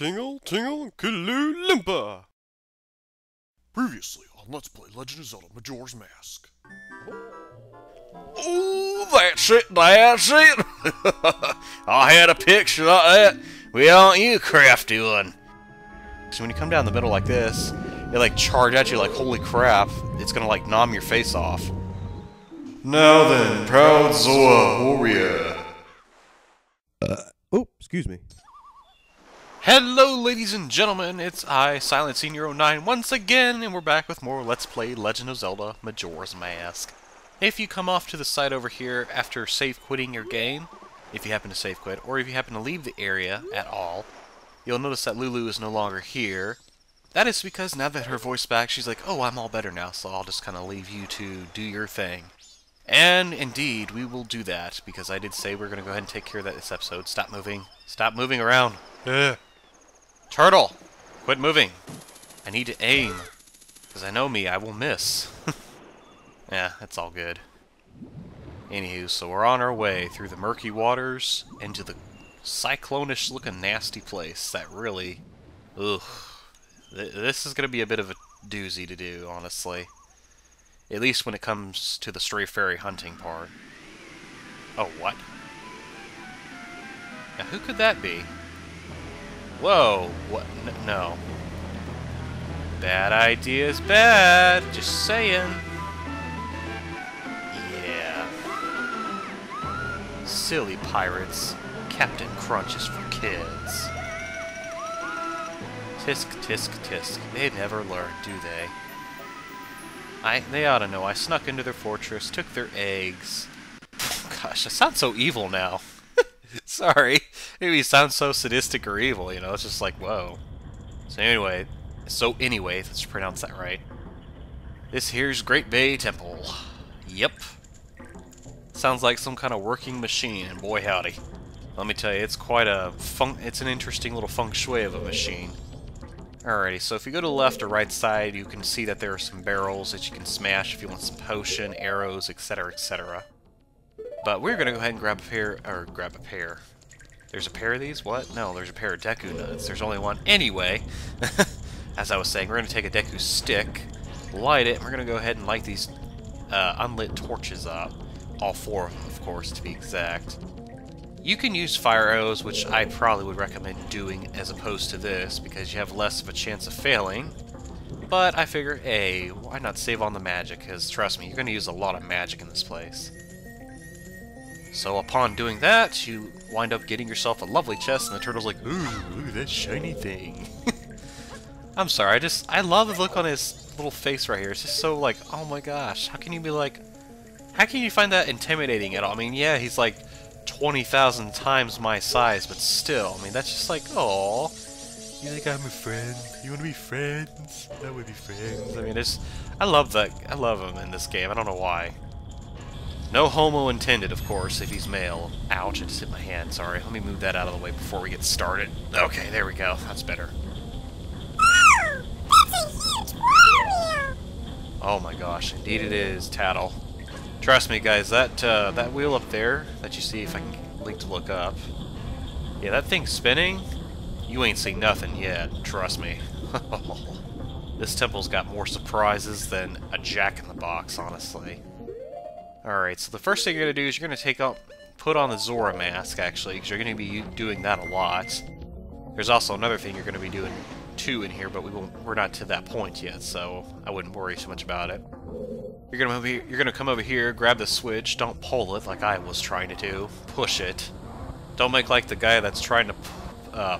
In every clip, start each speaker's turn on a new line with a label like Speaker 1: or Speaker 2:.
Speaker 1: Tingle, Tingle, Kaloo, Limpa! Previously on Let's Play Legend of Zelda Majora's Mask.
Speaker 2: Oh, that's it, that's it! I had a picture like that. Well, aren't you a crafty one? So when you come down the middle like this, it like charge at you like, holy crap, it's gonna like nom your face off.
Speaker 1: Now then, proud Zoa warrior.
Speaker 3: Oh, excuse me.
Speaker 2: Hello, ladies and gentlemen, it's I, Silent Senior 09, once again, and we're back with more Let's Play Legend of Zelda Majora's Mask. If you come off to the side over here after save quitting your game, if you happen to save quit, or if you happen to leave the area at all, you'll notice that Lulu is no longer here. That is because now that her voice back, she's like, oh, I'm all better now, so I'll just kind of leave you to do your thing. And indeed, we will do that, because I did say we're going to go ahead and take care of that this episode. Stop moving. Stop moving around. Turtle! Quit moving. I need to aim. Because I know me, I will miss. Yeah, that's all good. Anywho, so we're on our way through the murky waters into the cyclonish looking nasty place that really... Ugh. This is going to be a bit of a doozy to do, honestly. At least when it comes to the stray fairy hunting part. Oh, what? Now, who could that be? Whoa! What? No. Bad idea is bad! Just saying. Yeah. Silly pirates. Captain Crunch is for kids. Tisk, tisk, tisk. They never learn, do they? They ought to know. I snuck into their fortress, took their eggs. Gosh, I sound so evil now. Sorry. Maybe it sounds so sadistic or evil, you know? It's just like, whoa. So anyway, let's pronounce that right. This here's Great Bay Temple. Yep. Sounds like some kind of working machine, and boy howdy. Let me tell you, it's quite a it's an interesting little feng shui of a machine. Alrighty, so if you go to the left or right side, you can see that there are some barrels that you can smash if you want some potion, arrows, etc., etc. But we're gonna go ahead and grab a pair, There's a pair of these? What? No, there's a pair of Deku nuts. There's only one. Anyway, as I was saying, we're gonna take a Deku stick, light it, and we're gonna go ahead and light these unlit torches up. All four of them, of course, to be exact. You can use fire arrows, which I probably would recommend doing as opposed to this, because you have less of a chance of failing. But I figure, hey, why not save on the magic? Because trust me, you're going to use a lot of magic in this place. So upon doing that, you wind up getting yourself a lovely chest, and the turtle's like, ooh, look at that shiny thing. I'm sorry, I love the look on his little face right here. It's just so like, oh my gosh, how can you be like, how can you find that intimidating at all? I mean, yeah, he's like 20,000 times my size, but still, I mean, that's just like, oh, you think I'm a friend? You want to be friends? I would be friends. I mean, I love him in this game. I don't know why. No homo intended, of course, if he's male. Ouch, I just hit my hand, sorry. Let me move that out of the way before we get started. Okay, there we go. That's better.
Speaker 4: Wow! That's a huge waterwheel!
Speaker 2: Oh my gosh, indeed it is, Tattle. Trust me, guys, that wheel up there that you see, if I can link to look up, yeah, that thing's spinning. You ain't seen nothing yet. Trust me. This temple's got more surprises than a jack-in-the-box, honestly. Alright, so the first thing you're gonna do is you're gonna put on the Zora mask, actually, because you're gonna be doing that a lot. There's also another thing you're gonna be doing too in here, but we're not to that point yet, so I wouldn't worry too much about it. You're gonna come over here, grab the switch, don't pull it like I was trying to do. Push it. Don't make like the guy that's trying to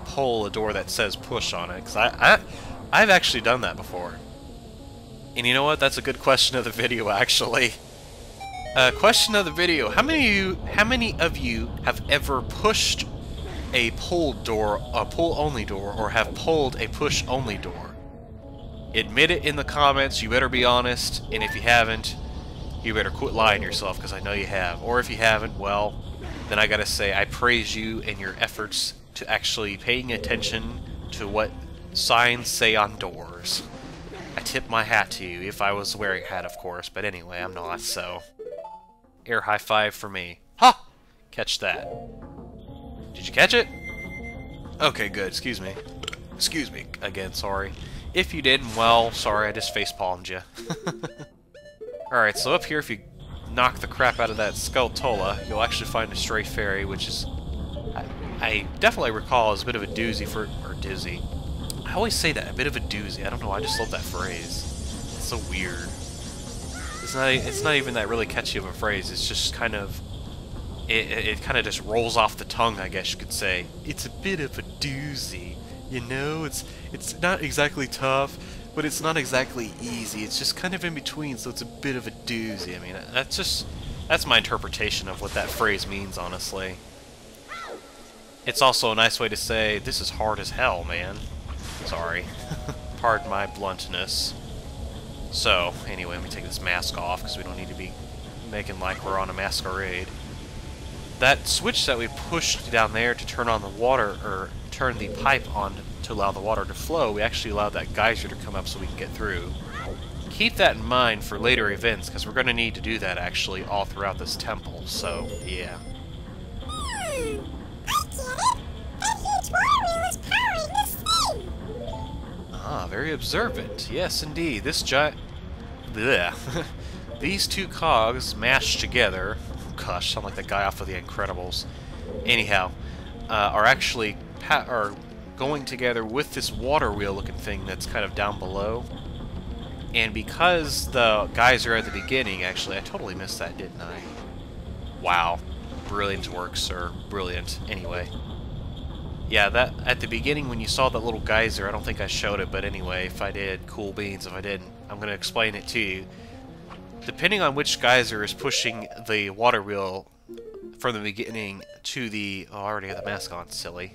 Speaker 2: pull a door that says push on it, because I've actually done that before. And you know what? That's a good question of the video, actually. Question of the video: How many of you have ever pushed a pull-only door, or have pulled a push-only door? Admit it in the comments, you better be honest, and if you haven't, you better quit lying to yourself, because I know you have. Or if you haven't, well, then I gotta say, I praise you and your efforts to actually paying attention to what signs say on doors. I tip my hat to you, if I was wearing a hat, of course, but anyway, I'm not, so... Air high five for me. Ha! Catch that. Did you catch it? Okay, good, excuse me. Excuse me, again, sorry. If you didn't, well, sorry, I just facepalmed you. Alright, so up here, if you knock the crap out of that skulltula, you'll actually find a stray fairy, which is... I definitely recall as a bit of a doozy for... or doozy. I always say that, a bit of a doozy. I don't know, I just love that phrase. It's so weird. It's not even that really catchy of a phrase, it's just kind of... It kind of just rolls off the tongue, I guess you could say. It's a bit of a doozy. You know, it's not exactly tough, but it's not exactly easy. It's just kind of in between, so it's a bit of a doozy. I mean, that's my interpretation of what that phrase means, honestly. It's also a nice way to say, this is hard as hell, man. Sorry. Pardon my bluntness. So, anyway, let me take this mask off, because we don't need to be making like we're on a masquerade. That switch that we pushed down there to turn on the water, or turn the pipe on to allow the water to flow, we actually allowed that geyser to come up so we can get through. Keep that in mind for later events, because we're going to need to do that actually all throughout this temple, so yeah.
Speaker 4: I get it! That huge waterwheel is powering this thing!
Speaker 2: Ah, very observant. Yes, indeed. This giant... Blech. These two cogs mashed together... Gosh, sound like that guy off of The Incredibles. Anyhow, are actually are going together with this water wheel looking thing that's kind of down below. And because the geyser at the beginning, actually, I totally missed that, didn't I? Wow. Brilliant work, sir. Brilliant. Anyway. Yeah, that at the beginning when you saw that little geyser, I don't think I showed it, but anyway, if I did, cool beans. If I didn't, I'm going to explain it to you. Depending on which geyser is pushing the water wheel from the beginning to the... Oh, I already have the mask on, silly.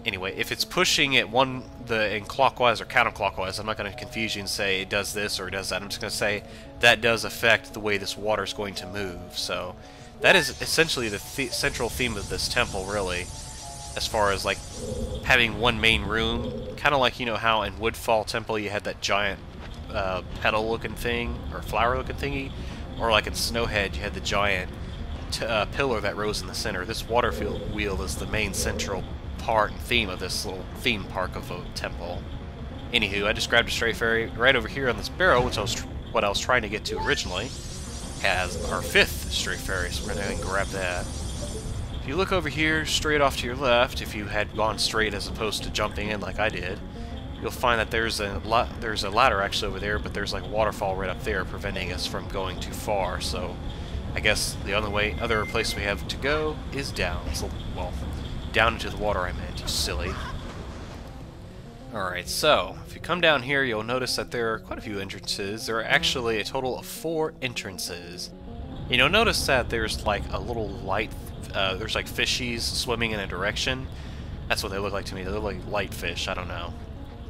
Speaker 2: Anyway, if it's pushing it in clockwise or counterclockwise, I'm not going to confuse you and say it does this or it does that. I'm just going to say that does affect the way this water is going to move. So that is essentially the central theme of this temple, really, as far as like having one main room, kind of like, you know how in Woodfall Temple you had that giant petal-looking thing or flower-looking thingy, or like in Snowhead you had the giant pillar that rose in the center. This water wheel is the main central part and theme of this little theme park of a temple. Anywho, I just grabbed a stray fairy right over here on this barrel, which what I was trying to get to originally. Has our 5th stray fairy, so we're gonna go ahead and grab that. If you look over here, straight off to your left, if you had gone straight as opposed to jumping in like I did, you'll find that there's a ladder actually over there, but there's like a waterfall right up there preventing us from going too far. So I guess the other place we have to go is down. So, well, down into the water I meant, you silly. Alright, so if you come down here, you'll notice that there are quite a few entrances. There are actually a total of 4 entrances. You'll notice that there's like a little light, there's like fishies swimming in a direction. That's what they look like to me. They look like light fish, I don't know.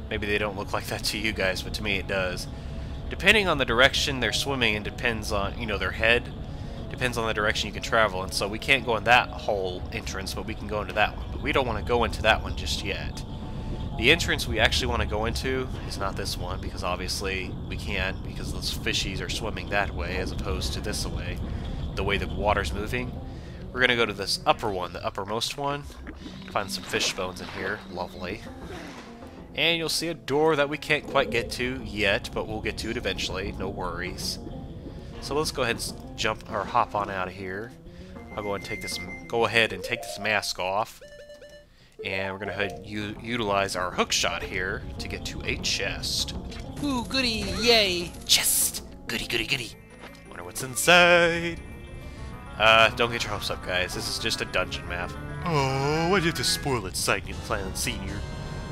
Speaker 2: Maybe they don't look like that to you guys, but to me it does. Depending on the direction they're swimming, it depends on, their head. Depends on the direction you can travel, and so we can't go in that whole entrance, but we can go into that one. But we don't want to go into that one just yet. The entrance we actually want to go into is not this one, because obviously we can't, because those fishies are swimming that way as opposed to this way, the way the water's moving. We're going to go to this upper one, the uppermost one. Find some fish bones in here. Lovely. And you'll see a door that we can't quite get to yet, but we'll get to it eventually, no worries. So let's go ahead and jump or hop on out of here. I'll go ahead and take this mask off. And we're going to utilize our hookshot here to get to a chest. Ooh, goody, yay! Chest! Goody, goody, goody. Wonder what's inside. Don't get your hopes up, guys. This is just a dungeon map. Oh, why'd you have to spoil it, Silent Senior?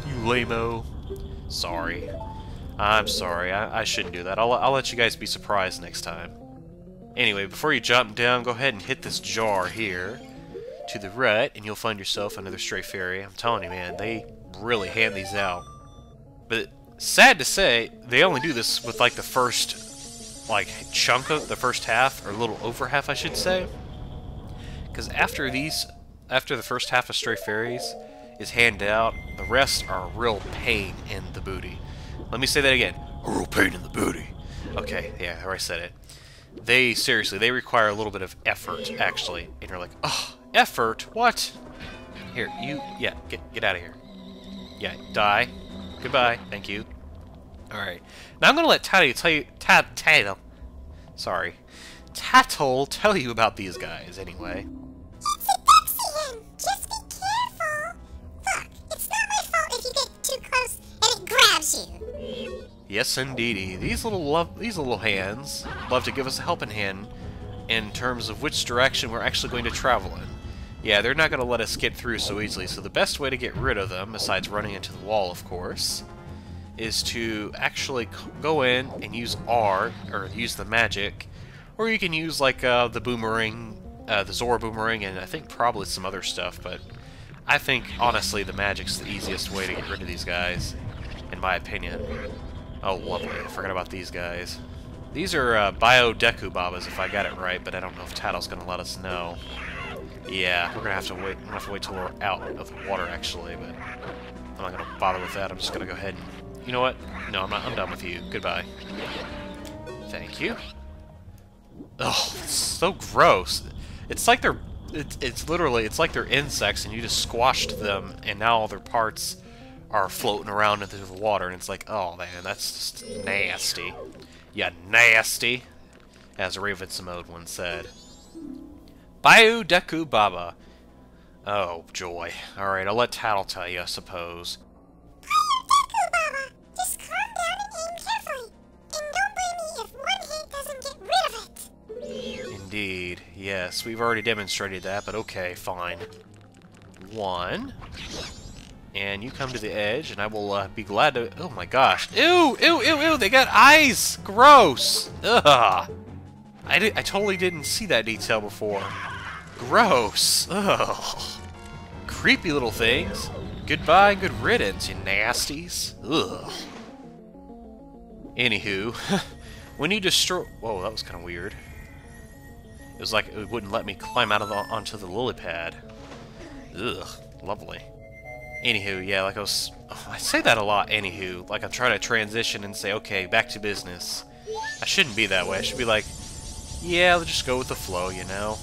Speaker 2: You lame-o. Sorry. I'm sorry. I shouldn't do that. I'll let you guys be surprised next time. Anyway, before you jump down, go ahead and hit this jar here to the right, and you'll find yourself another stray fairy. I'm telling you, man, they really hand these out. But sad to say, they only do this with like the first chunk of the first half, or a little over half, I should say. Because after the first half of stray fairies is handed out, the rest are a real pain in the booty. Let me say that again. A real pain in the booty. Okay, yeah, I said it. Seriously, they require a little bit of effort, actually. And you're like, oh, effort? What? Here, get out of here. Yeah, die. Goodbye. Thank you. Alright. Now I'm gonna let Tattle tell you about these guys, anyway.
Speaker 4: It's a Dexihand. Just be careful. Look, it's not my fault if you get too close and it grabs you.
Speaker 2: Yes, indeedy. These little hands love to give us a helping hand in terms of which direction we're actually going to travel in. Yeah, they're not going to let us get through so easily, so the best way to get rid of them, besides running into the wall, of course, is to actually go in and use R, or use the magic, or you can use, like, the boomerang, the Zora boomerang, and I think probably some other stuff, but I think, honestly, the magic's the easiest way to get rid of these guys, in my opinion. Oh, lovely. I forgot about these guys. These are Bio Deku Babas, if I got it right, but I don't know if Tattle's going to let us know. Yeah, we're gonna have to wait. I'm gonna have to wait till we're out of the water, actually. But I'm not gonna bother with that. I'm just gonna go ahead and. You know what? No, I'm not. I'm done with you. Goodbye. Thank you. Oh, it's so gross. It's like they're. It's literally. It's like they're insects, and you just squashed them, and now all their parts are floating around into the water, and it's like, oh man, that's just nasty. Yeah, nasty, as Raven-Samode once said. Bio Deku Baba. Oh, joy. Alright, I'll let Tattle tell you, I suppose.
Speaker 4: Deku Baba, just calm down and aim carefully. And don't blame me if one hit doesn't get rid of it.
Speaker 2: Indeed. Yes, we've already demonstrated that, but okay, fine. 1. And you come to the edge, and I will be glad to... Oh my gosh. Ew, ew, ew, ew, they got eyes! Gross! Ugh! I totally didn't see that detail before. Gross. Ugh. Creepy little things. Goodbye and good riddance, you nasties. Ugh. Anywho, when you destroy... Whoa, that was kind of weird. It was like it wouldn't let me climb out of onto the lily pad. Ugh, lovely. Anywho, yeah, like I say that a lot, anywho. Like I'm trying to transition and say, okay, back to business. I shouldn't be that way. I should be like, yeah, let's just go with the flow, you know?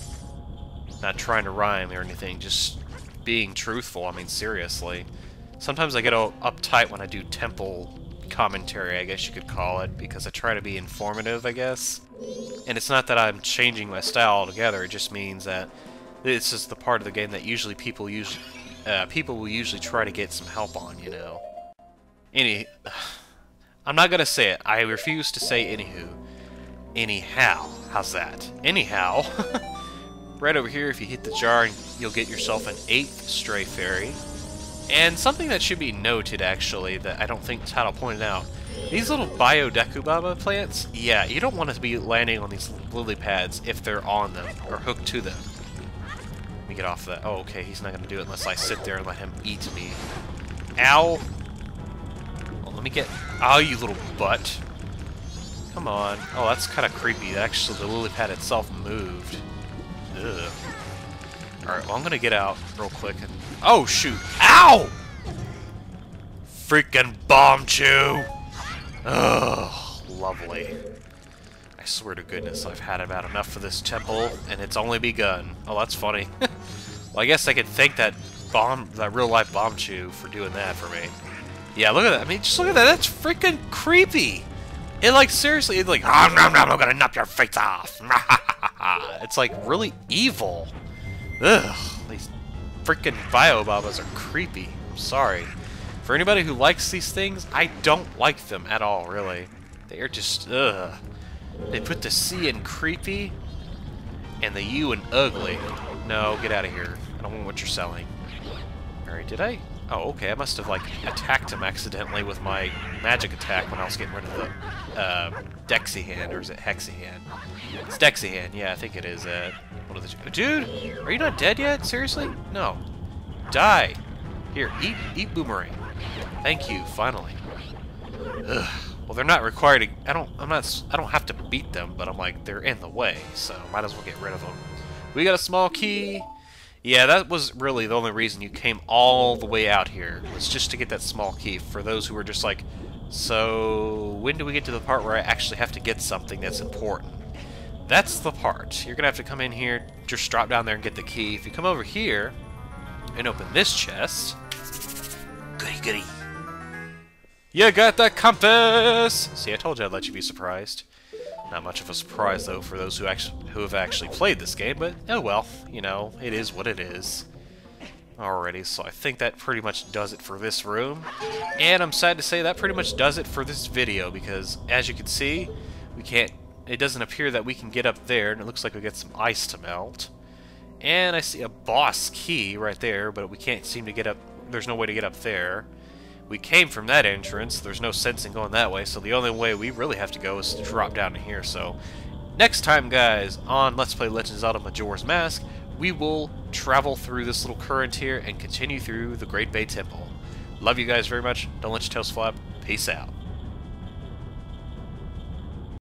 Speaker 2: Not trying to rhyme or anything, just being truthful. I mean, seriously. Sometimes I get all uptight when I do temple commentary, I guess you could call it, because I try to be informative, I guess. And it's not that I'm changing my style altogether, it just means that this is the part of the game that usually people will usually try to get some help on, you know? I'm not gonna say it. I refuse to say anywho. Anyhow. How's that? Anyhow. Right over here, if you hit the jar, you'll get yourself an 8th stray fairy. And something that should be noted, actually, that I don't think Tattle pointed out. These little Bio Deku Baba plants, yeah, you don't want to be landing on these lily pads if they're on them, or hooked to them. Let me get off of that. Oh, okay, he's not going to do it unless I sit there and let him eat me. Ow! Well, let me get... Oh, you little butt. Come on. Oh, that's kind of creepy. Actually, the lily pad itself moved. Ugh. Alright, well, I'm gonna get out real quick and... Oh, shoot! Ow! Freaking bomb chew! Ugh, lovely. I swear to goodness, I've had about enough for this temple, and it's only begun. Oh, that's funny. Well, I guess I could thank that real-life bomb chew for doing that for me. Yeah, look at that. I mean, just look at that. That's freaking creepy! It, like, seriously, it's like, nom, nom, nom, I'm gonna knock your face off! It's, like, really evil. Ugh, these freaking Bio Babas are creepy. I'm sorry. For anybody who likes these things, I don't like them at all, really. They are just, ugh. They put the C in creepy, and the U in ugly. No, get out of here. I don't want what you're selling. Alright, did I? Oh, okay, I must have, like, attacked him accidentally with my magic attack when I was getting rid of the, Dexihand, or is it Hexihand? It's Dexihand, yeah, I think it is, what are the... Dude, are you not dead yet? Seriously? No. Die. Here, eat boomerang. Thank you, finally. Ugh. Well, they're not required to... I don't have to beat them, but I'm like, they're in the way, so might as well get rid of them. We got a small key. Yeah, that was really the only reason you came all the way out here, was just to get that small key, for those who were just like, so when do we get to the part where I actually have to get something that's important? That's the part. You're going to have to come in here, just drop down there and get the key. If you come over here and open this chest, goody, Giggity. You got the compass! See, I told you I'd let you be surprised. Not much of a surprise, though, for those who have actually played this game, but oh well, you know, it is what it is. Alrighty, so I think that pretty much does it for this room. And I'm sad to say that pretty much does it for this video, because as you can see, we can't, it doesn't appear that we can get up there, and it looks like we get some ice to melt. And I see a boss key right there, but we can't seem to get up, there's no way to get up there. We came from that entrance, there's no sense in going that way, so the only way we really have to go is to drop down to here. So, next time, guys, on Let's Play Legend of Zelda Majora's Mask, we will travel through this little current here and continue through the Great Bay Temple. Love you guys very much, don't let your tails flap, peace out.